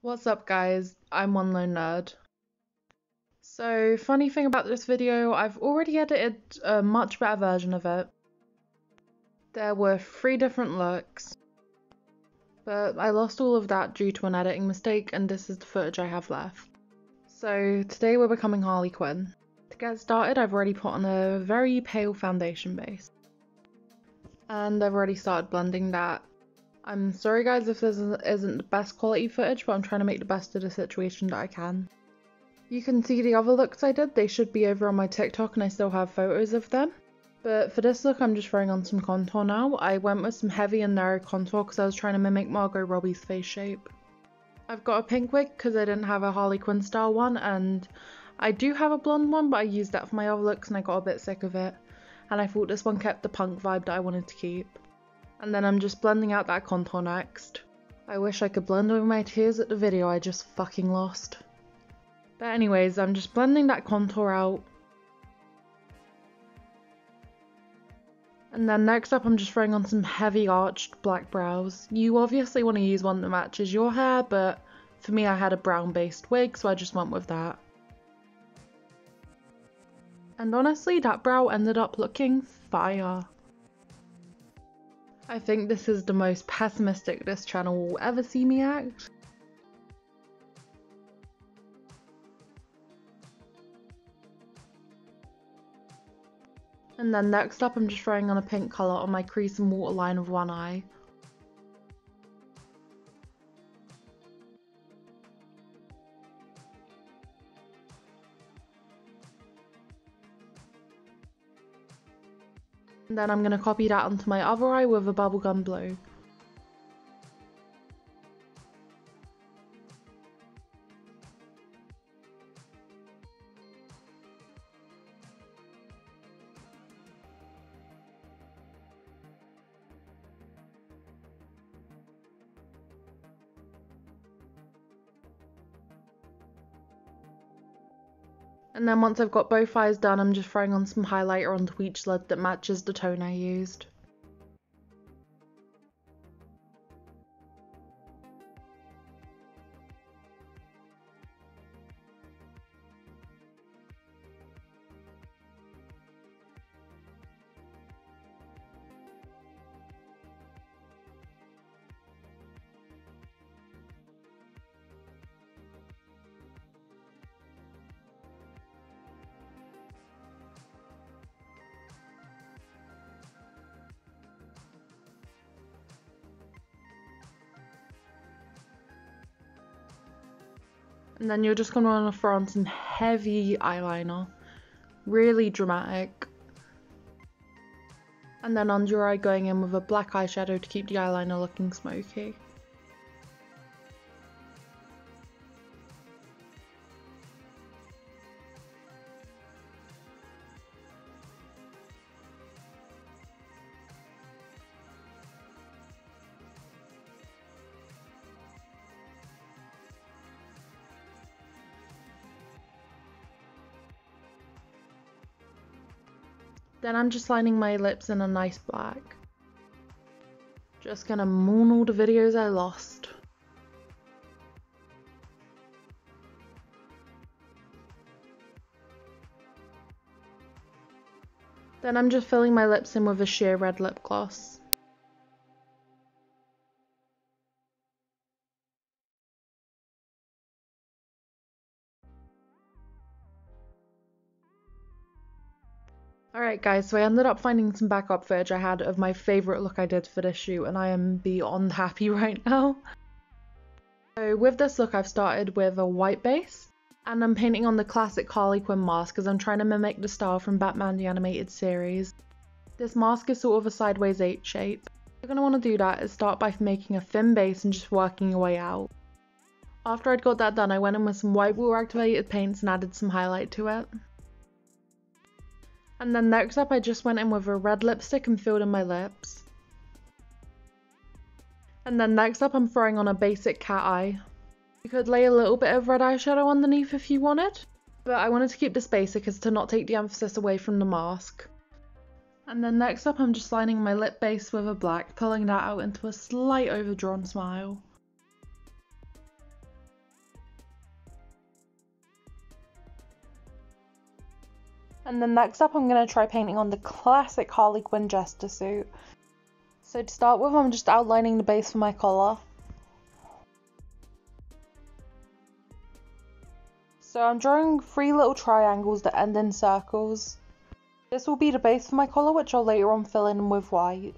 What's up guys, I'm One Lone Nerd. So, funny thing about this video, I've already edited a much better version of it. There were 3 different looks, but I lost all of that due to an editing mistake and this is the footage I have left. So today we're becoming Harley Quinn. To get started, I've already put on a very pale foundation base. And I've already started blending that. I'm sorry guys if this isn't the best quality footage, but I'm trying to make the best of the situation that I can. You can see the other looks I did, they should be over on my TikTok and I still have photos of them. But for this look I'm just throwing on some contour now. I went with some heavy and narrow contour because I was trying to mimic Margot Robbie's face shape. I've got a pink wig because I didn't have a Harley Quinn style one, and I do have a blonde one but I used that for my other looks and I got a bit sick of it. And I thought this one kept the punk vibe that I wanted to keep. And then I'm just blending out that contour next. I wish I could blend over my tears at the video I just fucking lost. But anyways, I'm just blending that contour out. And then next up I'm just throwing on some heavy arched black brows. You obviously want to use one that matches your hair, but for me I had a brown based wig so I just went with that. And honestly that brow ended up looking fire. I think this is the most pessimistic this channel will ever see me act. And then next up I'm just throwing on a pink colour on my crease and waterline of one eye. And then I'm going to copy that onto my other eye with a bubblegum blue. And then once I've got both eyes done, I'm just throwing on some highlighter onto each lid that matches the tone I used. And then you're just going to want to throw on some heavy eyeliner. Really dramatic. And then under your eye going in with a black eyeshadow to keep the eyeliner looking smoky. Then I'm just lining my lips in a nice black. Just gonna mourn all the videos I lost. Then I'm just filling my lips in with a sheer red lip gloss. Alright guys, so I ended up finding some backup footage I had of my favourite look I did for this shoot and I am beyond happy right now. So with this look I've started with a white base and I'm painting on the classic Harley Quinn mask because I'm trying to mimic the style from Batman the Animated Series. This mask is sort of a sideways 8 shape. What you're going to want to do that is start by making a thin base and just working your way out. After I'd got that done I went in with some white water activated paints and added some highlight to it. And then next up I just went in with a red lipstick and filled in my lips. And then next up I'm throwing on a basic cat eye. You could lay a little bit of red eyeshadow underneath if you wanted, but I wanted to keep this basic as to not take the emphasis away from the mask. And then next up I'm just lining my lip base with a black, pulling that out into a slight overdrawn smile. And then next up I'm going to try painting on the classic Harley Quinn jester suit. So to start with, I'm just outlining the base for my collar. So I'm drawing 3 little triangles that end in circles. This will be the base for my collar, which I'll later on fill in with white.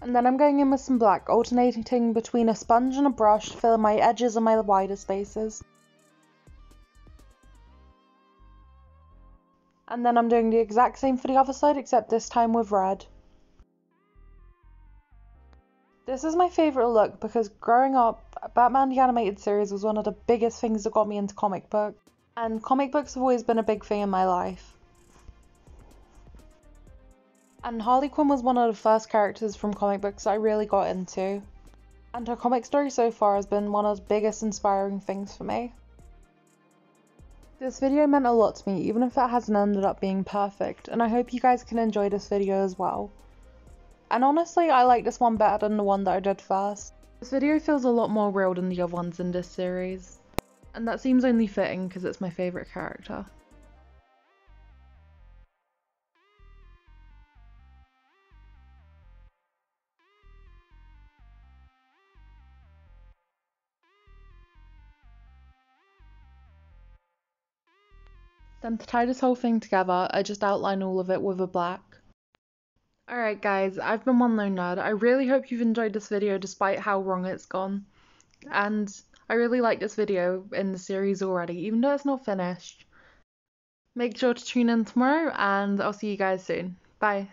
And then I'm going in with some black, alternating between a sponge and a brush to fill in my edges and my wider spaces. And then I'm doing the exact same for the other side, except this time with red. This is my favourite look because growing up, Batman the Animated Series was one of the biggest things that got me into comic books. And comic books have always been a big thing in my life. And Harley Quinn was one of the first characters from comic books I really got into. And her comic story so far has been one of the biggest inspiring things for me. This video meant a lot to me, even if it hasn't ended up being perfect, and I hope you guys can enjoy this video as well. And honestly, I like this one better than the one that I did first. This video feels a lot more real than the other ones in this series. And that seems only fitting because it's my favourite character. Then to tie this whole thing together, I just outline all of it with a black. Alright guys, I've been One Lone Nerd. I really hope you've enjoyed this video despite how wrong it's gone. And I really like this video in the series already, even though it's not finished. Make sure to tune in tomorrow and I'll see you guys soon. Bye.